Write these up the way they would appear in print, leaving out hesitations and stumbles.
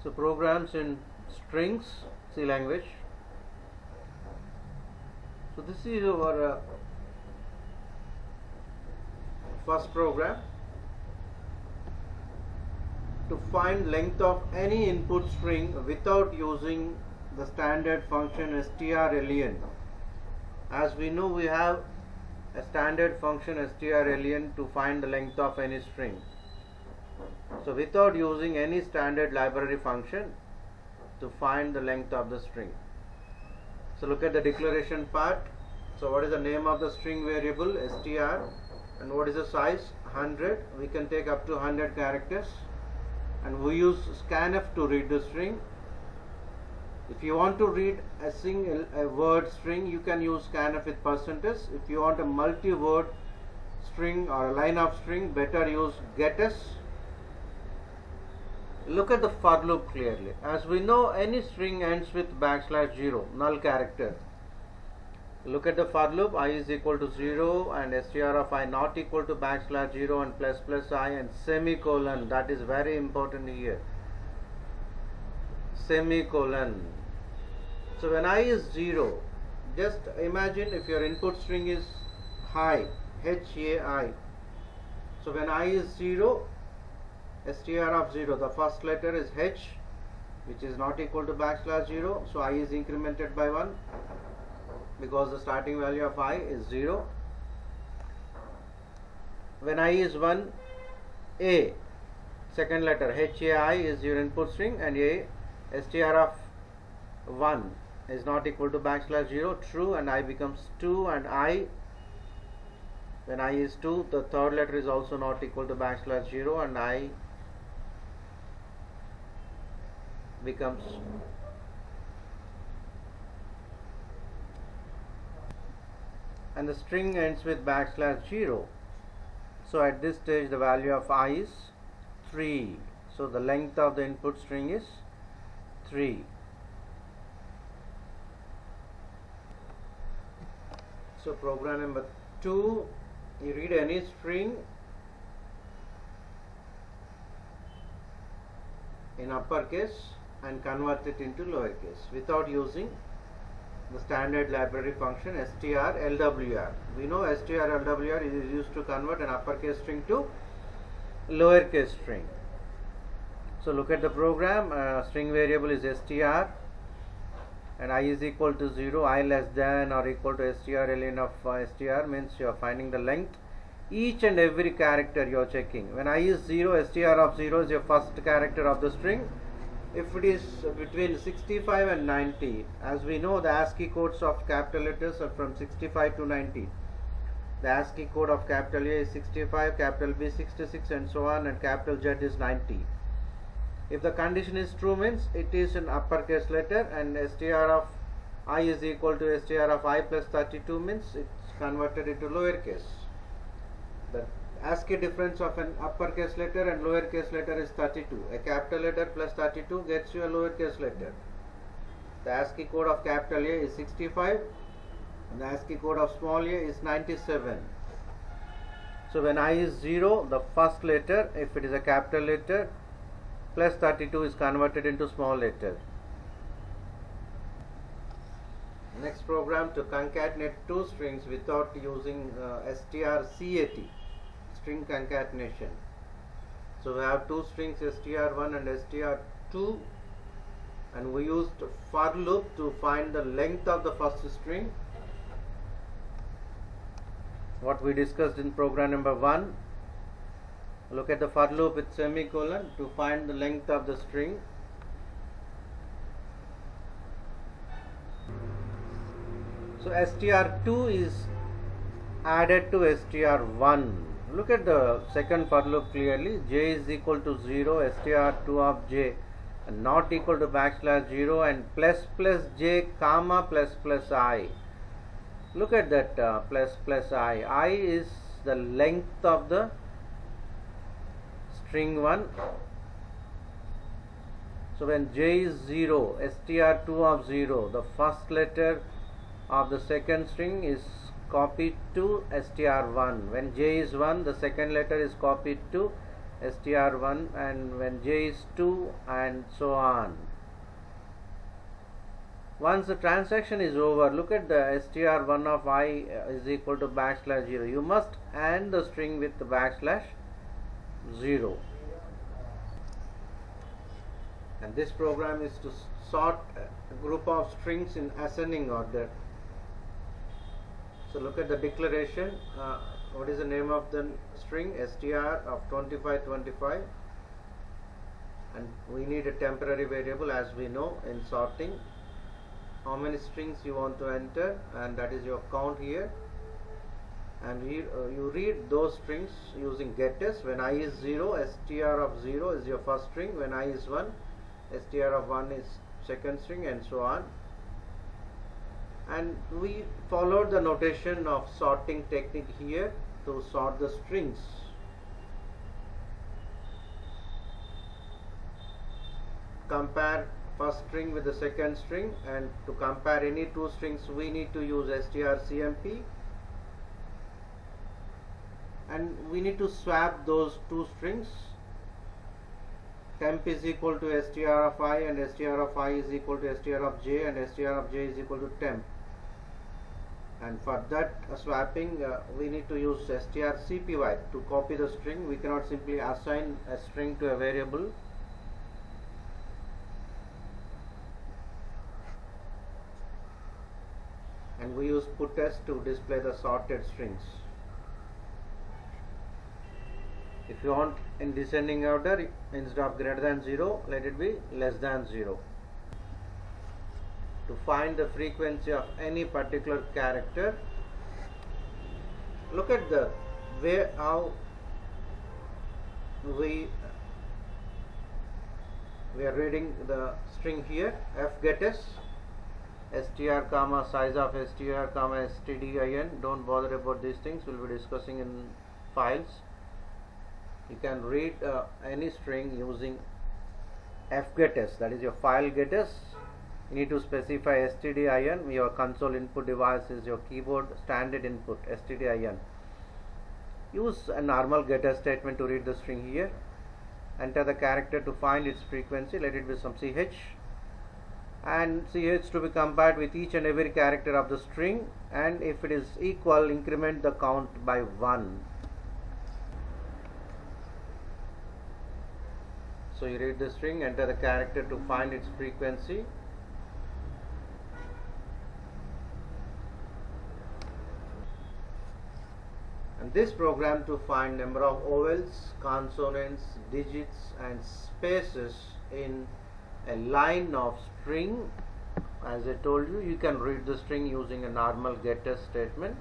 So programs in strings, C language. So this is our first program to find length of any input string without using the standard function strlen. As we know, we have a standard function strlen to find the length of any string. So without using any standard library function to find the length of the string. So look at the declaration part. So what is the name of the string variable? str. And what is the size? 100. We can take up to 100 characters. And we use scanf to read the string. If you want to read a word string, you can use scanf with percentage. If you want a multi-word string or a line of string, better use getters. Look at the for loop clearly. As we know, any string ends with \0, null character. Look at the for loop. I is equal to 0 and str of I not equal to \0 and plus I and semicolon. That is very important here. Semicolon. So when I is 0, just imagine if your input string is high, HAI. So when I is 0, str of 0, the first letter is H, which is not equal to \0. So I is incremented by 1 because the starting value of I is 0. When I is 1, A, second letter HAI is your input string, and A, str of 1 is not equal to \0, true, and I becomes 2, and I, when I is 2, the third letter is also not equal to \0, and I becomes and the string ends with \0. So at this stage the value of I is 3. So the length of the input string is 3. So program number 2, you read any string in uppercase and convert it into lowercase without using the standard library function strlwr. We know strlwr is used to convert an uppercase string to lowercase string. So look at the program. String variable is str and I is equal to 0. I less than or equal to strlen of str means you are finding the length. Each and every character you are checking. When I is 0, str of 0 is your first character of the string. If it is between 65 and 90, as we know, the ASCII codes of capital letters are from 65 to 90. The ASCII code of capital A is 65, capital B 66, and so on, and capital Z is 90. If the condition is true, means it is an uppercase letter, and str of I is equal to str of I plus 32 means it's converted into lowercase. The ASCII difference of an uppercase letter and lowercase letter is 32. A capital letter plus 32 gets you a lowercase letter. The ASCII code of capital A is 65 and the ASCII code of small a is 97. So when I is 0, the first letter, if it is a capital letter, plus 32 is converted into small letter. Next program to concatenate two strings without using strcat. String concatenation. So we have two strings str1 and str2, and we used for loop to find the length of the first string, what we discussed in program number 1. Look at the for loop with semicolon to find the length of the string. So str2 is added to str1. Look at the second for loop clearly. J is equal to 0, str2 of j not equal to \0 and plus j comma plus I. Look at that plus I. I is the length of the string 1. So when j is 0, str2 of 0, the first letter of the second string is copied to str1. When j is 1, the second letter is copied to str1, and when j is 2, and so on. Once the transaction is over, look at the str1 of I is equal to backslash 0. You must AND the string with the backslash 0. And this program is to sort a group of strings in ascending order. So look at the declaration. What is the name of the string? str of 2525. And we need a temporary variable, as we know in sorting. How many strings you want to enter, and that is your count here. And you read those strings using getters. When I is 0, str of 0 is your first string. When I is 1, str of 1 is second string, and so on. And we followed the notation of sorting technique here to sort the strings. Compare first string with the second string, and to compare any two strings we need to use strcmp, and we need to swap those two strings. Temp is equal to str of I, and str of I is equal to str of j, and str of j is equal to temp. And for that swapping we need to use strcpy to copy the string. We cannot simply assign a string to a variable. And we use puts to display the sorted strings. If you want in descending order, instead of greater than 0, let it be less than 0. To find the frequency of any particular character, look at the way how we are reading the string here. fgetS str comma size of str comma stdin. Don't bother about these things, we'll be discussing in files. You can read any string using fgetS, that is your file getS. You need to specify stdin. Your console input device is your keyboard standard input stdin. Use a normal getter statement to read the string here. Enter the character to find its frequency. Let it be some ch, and ch to be compared with each and every character of the string, and if it is equal, increment the count by 1. So you read the string, enter the character to find its frequency. And this program to find number of vowels, consonants, digits and spaces in a line of string. As I told you, you can read the string using a normal getter statement.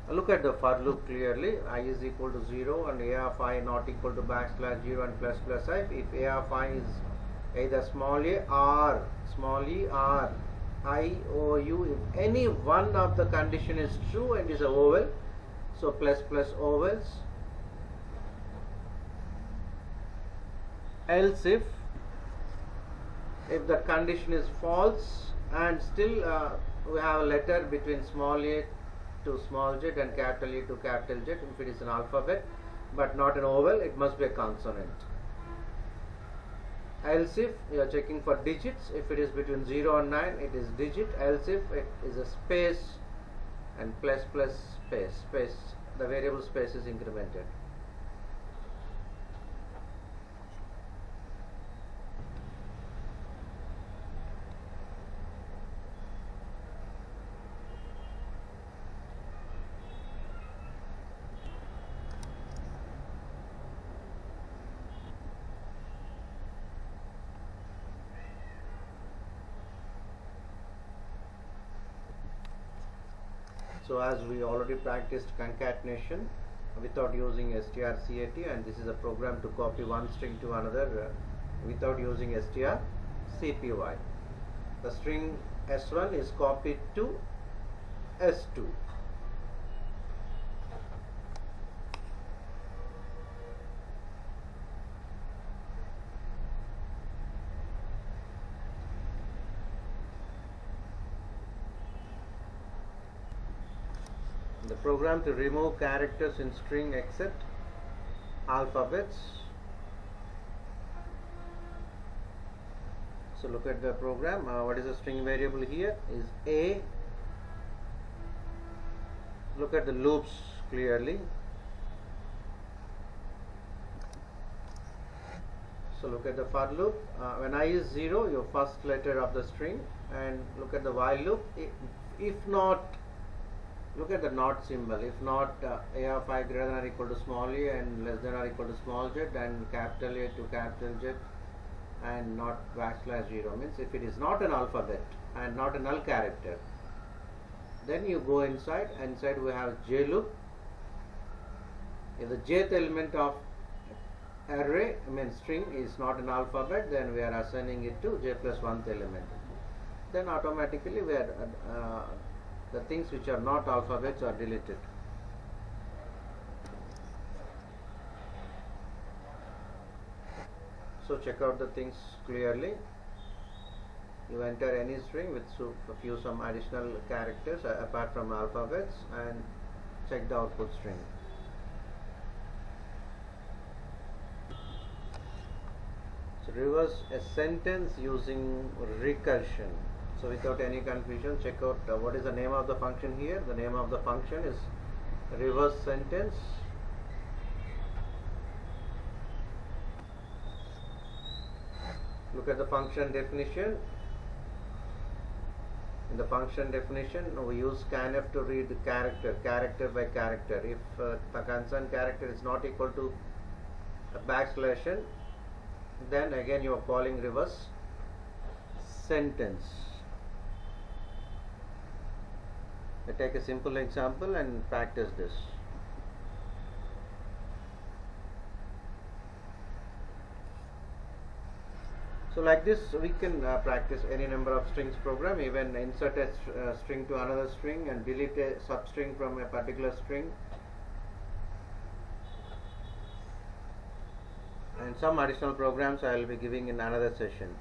Look at the for loop clearly. I is equal to 0 and a of I not equal to backslash 0 and plus plus I. If a of I is either small e or I or u, if any one of the condition is true and is a vowel, so plus plus vowels. Else if the condition is false and still we have a letter between small a to small z and capital E to capital Z. If it is an alphabet but not an vowel, it must be a consonant. Else if you are checking for digits, if it is between 0 and 9, it is digit. Else if it is a space and plus plus space, the variable space is incremented. So as we already practiced concatenation without using strcat, and this is a program to copy one string to another without using strcpy. The string s1 is copied to s2. The program to remove characters in string except alphabets. So look at the program. What is the string variable here? Is A. Look at the loops clearly. So look at the for loop. When I is 0, your first letter of the string, and look at the while loop. If not, look at the not symbol. If not a of I greater than or equal to small a and less than or equal to small z, and capital A to capital Z, and not backslash 0, means if it is not an alphabet and not a null character, then you go inside. Inside we have j loop. If the jth element of array, string, is not an alphabet, then we are assigning it to j plus 1th element. Then automatically we are the things which are not alphabets are deleted. So check out the things clearly. You enter any string with some additional characters apart from alphabets, and check the output string. So reverse a sentence using recursion. So without any confusion, check out what is the name of the function here. The name of the function is reverse sentence. Look at the function definition. In the function definition, we use scanf to read character by character. If the concerned character is not equal to a backslash n, then again you are calling reverse sentence. Let's take a simple example and practice this. So like this we can practice any number of strings program, even insert a string to another string and delete a substring from a particular string, and some additional programs I will be giving in another session.